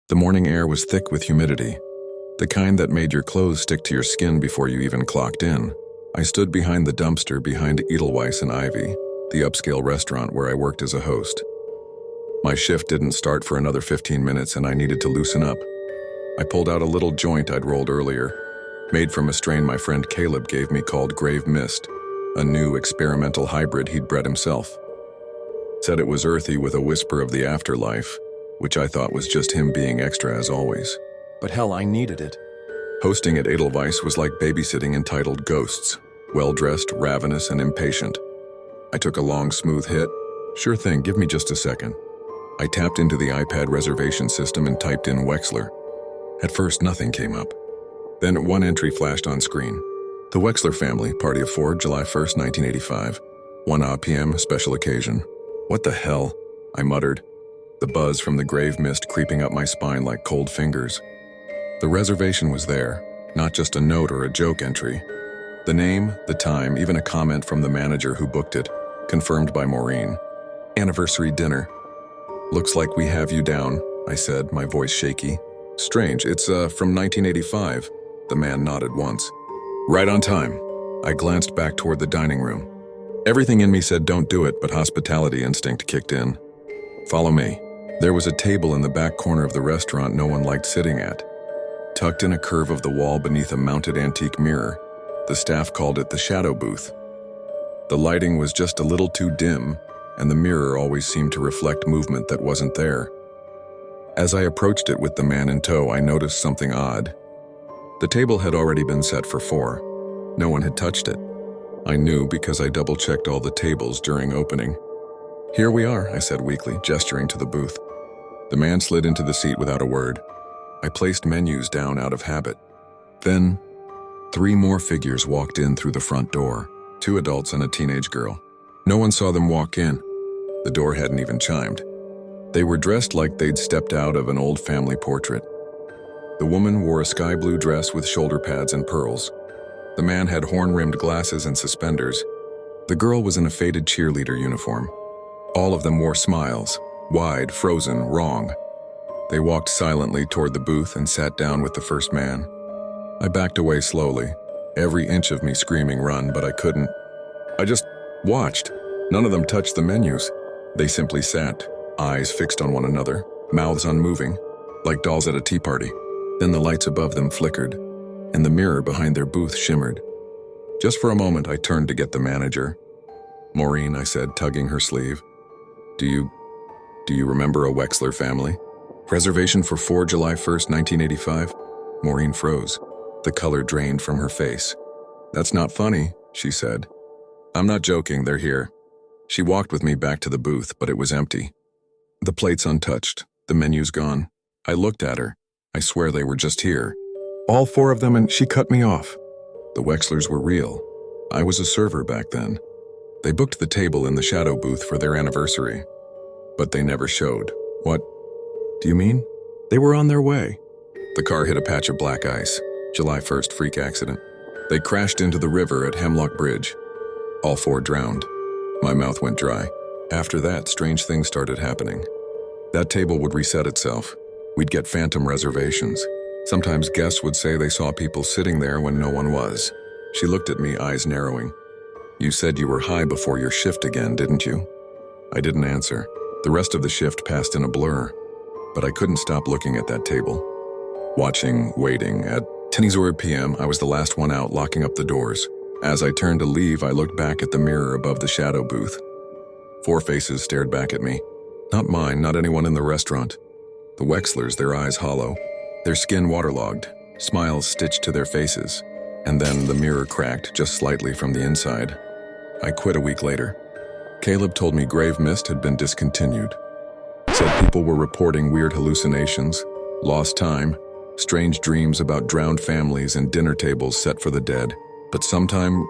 The morning air was thick with humidity, the kind that made your clothes stick to your skin before you even clocked in. I stood behind the dumpster behind Edelweiss and Ivy, the upscale restaurant where I worked as a host. My shift didn't start for another 15 minutes and I needed to loosen up. I pulled out a little joint I'd rolled earlier, made from a strain my friend Caleb gave me called Grave Mist, a new experimental hybrid he'd bred himself. Said it was earthy with a whisper of the afterlife, which I thought was just him being extra as always. But hell, I needed it. Hosting at Edelweiss was like babysitting entitled Ghosts, well-dressed, ravenous, and impatient. I took a long, smooth hit. Sure thing, give me just a second. I tapped into the iPad reservation system and typed in Wexler. At first, nothing came up. Then one entry flashed on screen. The Wexler family, party of 4, July 1st, 1985. 1 p.m., special occasion. What the hell? I muttered, the buzz from the grave mist creeping up my spine like cold fingers. The reservation was there, not just a note or a joke entry. The name, the time, even a comment from the manager who booked it, confirmed by Maureen. Anniversary dinner. Looks like we have you down, I said, my voice shaky. Strange, it's from 1985. The man nodded once. Right on time. I glanced back toward the dining room. Everything in me said don't do it, but hospitality instinct kicked in. Follow me. There was a table in the back corner of the restaurant no one liked sitting at. Tucked in a curve of the wall beneath a mounted antique mirror, the staff called it the shadow booth. The lighting was just a little too dim, and the mirror always seemed to reflect movement that wasn't there. As I approached it with the man in tow, I noticed something odd. The table had already been set for 4. No one had touched it. I knew because I double-checked all the tables during opening. Here we are, I said weakly, gesturing to the booth. The man slid into the seat without a word. I placed menus down out of habit. Then, 3 more figures walked in through the front door, 2 adults and a teenage girl. No one saw them walk in. The door hadn't even chimed. They were dressed like they'd stepped out of an old family portrait. The woman wore a sky blue dress with shoulder pads and pearls. The man had horn-rimmed glasses and suspenders. The girl was in a faded cheerleader uniform. All of them wore smiles, wide, frozen, wrong. They walked silently toward the booth and sat down with the first man. I backed away slowly, every inch of me screaming run, but I couldn't. I just watched. None of them touched the menus. They simply sat, eyes fixed on one another, mouths unmoving, like dolls at a tea party. Then the lights above them flickered, and the mirror behind their booth shimmered. Just for a moment, I turned to get the manager. Maureen, I said, tugging her sleeve. Do you remember a Wexler family? Reservation for 4 July 1st, 1985? Maureen froze. The color drained from her face. That's not funny, she said. I'm not joking, they're here. She walked with me back to the booth, but it was empty. The plates untouched, the menus gone. I looked at her. I swear they were just here. All 4 of them, and she cut me off. The Wexlers were real. I was a server back then. They booked the table in the shadow booth for their anniversary. But they never showed. What do you mean? They were on their way. The car hit a patch of black ice. July 1st freak accident. They crashed into the river at Hemlock Bridge. All 4 drowned. My mouth went dry. After that, strange things started happening. That table would reset itself. We'd get phantom reservations. Sometimes guests would say they saw people sitting there when no one was. She looked at me, eyes narrowing. You said you were high before your shift again, didn't you? I didn't answer. The rest of the shift passed in a blur. But I couldn't stop looking at that table. Watching, waiting. At 10 p.m., I was the last one out, locking up the doors. As I turned to leave, I looked back at the mirror above the shadow booth. 4 faces stared back at me. Not mine, not anyone in the restaurant. The Wexlers, their eyes hollow, their skin waterlogged, smiles stitched to their faces. And then the mirror cracked just slightly from the inside. I quit a week later. Caleb told me Grave Mist had been discontinued. Said people were reporting weird hallucinations, lost time, strange dreams about drowned families and dinner tables set for the dead. But sometime,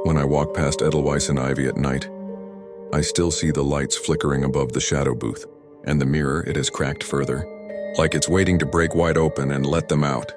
when I walk past Edelweiss and Ivy at night, I still see the lights flickering above the shadow booth, and the mirror, it has cracked further, like it's waiting to break wide open and let them out.